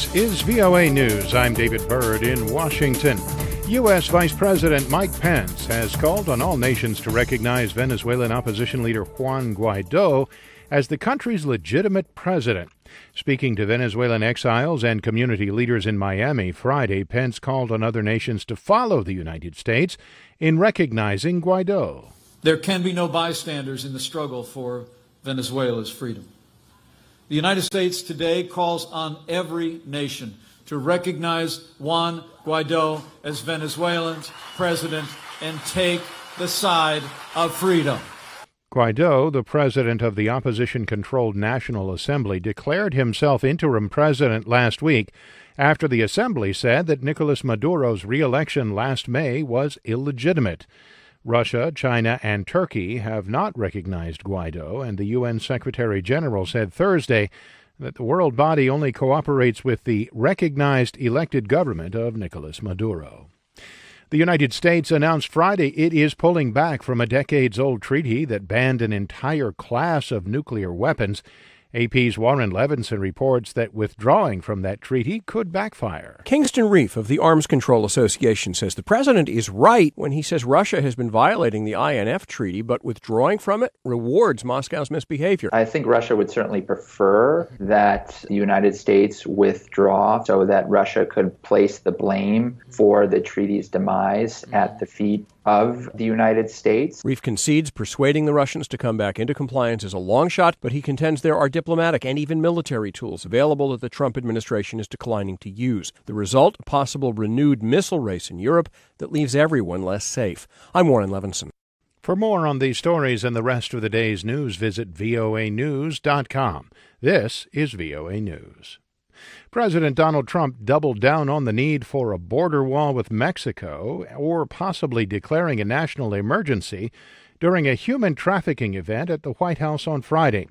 This is VOA News. I'm David Byrd in Washington. U.S. Vice President Mike Pence has called on all nations to recognize Venezuelan opposition leader Juan Guaidó as the country's legitimate president. Speaking to Venezuelan exiles and community leaders in Miami Friday, Pence called on other nations to follow the United States in recognizing Guaidó. There can be no bystanders in the struggle for Venezuela's freedom. The United States today calls on every nation to recognize Juan Guaidó as Venezuelan's president and take the side of freedom. Guaidó, the president of the opposition-controlled National Assembly, declared himself interim president last week after the assembly said that Nicholás Maduro's re-election last May was illegitimate. Russia, China, and Turkey have not recognized Guaidó, and the UN Secretary General said Thursday that the world body only cooperates with the recognized elected government of Nicholás Maduro. The United States announced Friday it is pulling back from a decades-old treaty that banned an entire class of nuclear weapons. AP's Warren Levinson reports that withdrawing from that treaty could backfire. Kingston Reef of the Arms Control Association says the president is right when he says Russia has been violating the INF treaty, but withdrawing from it rewards Moscow's misbehavior. I think Russia would certainly prefer that the United States withdraw so that Russia could place the blame for the treaty's demise at the feet of the United States. Reef concedes persuading the Russians to come back into compliance is a long shot, but he contends there are diplomatic and even military tools available that the Trump administration is declining to use. The result, a possible renewed missile race in Europe that leaves everyone less safe. I'm Warren Levinson. For more on these stories and the rest of the day's news, visit voanews.com. This is VOA News. President Donald Trump doubled down on the need for a border wall with Mexico or possibly declaring a national emergency during a human trafficking event at the White House on Friday.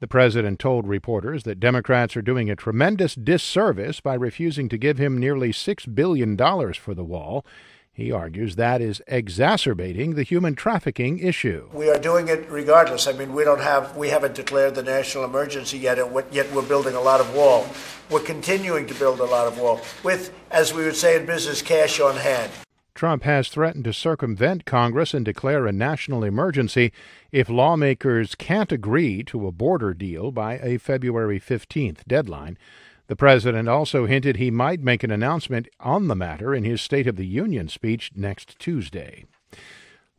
The president told reporters that Democrats are doing a tremendous disservice by refusing to give him nearly $6 billion for the wall. He argues that is exacerbating the human trafficking issue. We are doing it regardless. I mean, we haven't declared the national emergency yet, and yet we're building a lot of wall. We're continuing to build a lot of wall with, as we would say in business, cash on hand. Trump has threatened to circumvent Congress and declare a national emergency if lawmakers can't agree to a border deal by a February 15th deadline. The president also hinted he might make an announcement on the matter in his State of the Union speech next Tuesday.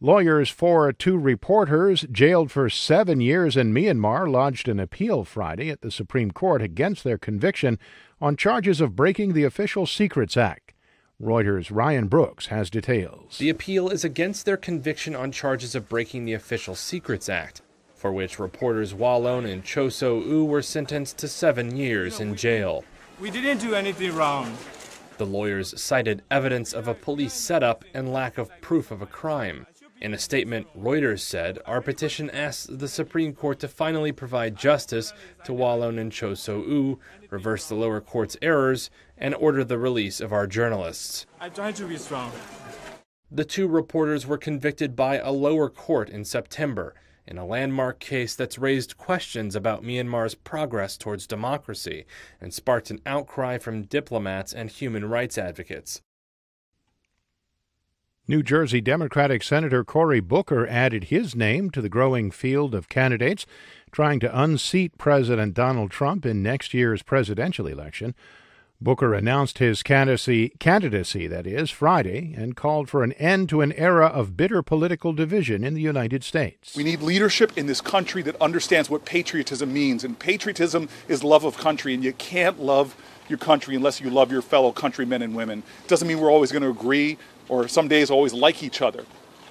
Lawyers for two reporters jailed for 7 years in Myanmar lodged an appeal Friday at the Supreme Court against their conviction on charges of breaking the Official Secrets Act. Reuters' Ryan Brooks has details. The appeal is against their conviction on charges of breaking the Official Secrets Act, for which reporters Wallon and Cho So-u were sentenced to 7 years in jail. We didn't do anything wrong. The lawyers cited evidence of a police setup and lack of proof of a crime. In a statement, Reuters said, "Our petition asks the Supreme Court to finally provide justice to Wallon and Cho So-u, reverse the lower court's errors, and order the release of our journalists." I tried to be strong. The two reporters were convicted by a lower court in September, in a landmark case that's raised questions about Myanmar's progress towards democracy and sparked an outcry from diplomats and human rights advocates. New Jersey Democratic Senator Cory Booker added his name to the growing field of candidates trying to unseat President Donald Trump in next year's presidential election. Booker announced his candidacy Friday, and called for an end to an era of bitter political division in the United States. We need leadership in this country that understands what patriotism means, and patriotism is love of country, and you can't love your country unless you love your fellow countrymen and women. It doesn't mean we're always going to agree or some days always like each other,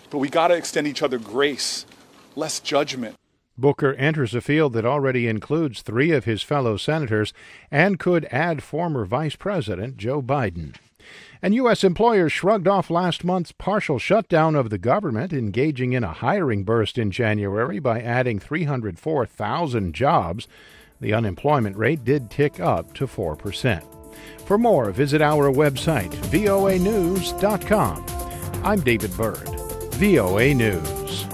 but we got to extend each other grace, less judgment. Booker enters a field that already includes 3 of his fellow senators and could add former Vice President Joe Biden. And U.S. employers shrugged off last month's partial shutdown of the government, engaging in a hiring burst in January by adding 304,000 jobs. The unemployment rate did tick up to 4%. For more, visit our website, voanews.com. I'm David Byrd, VOA News.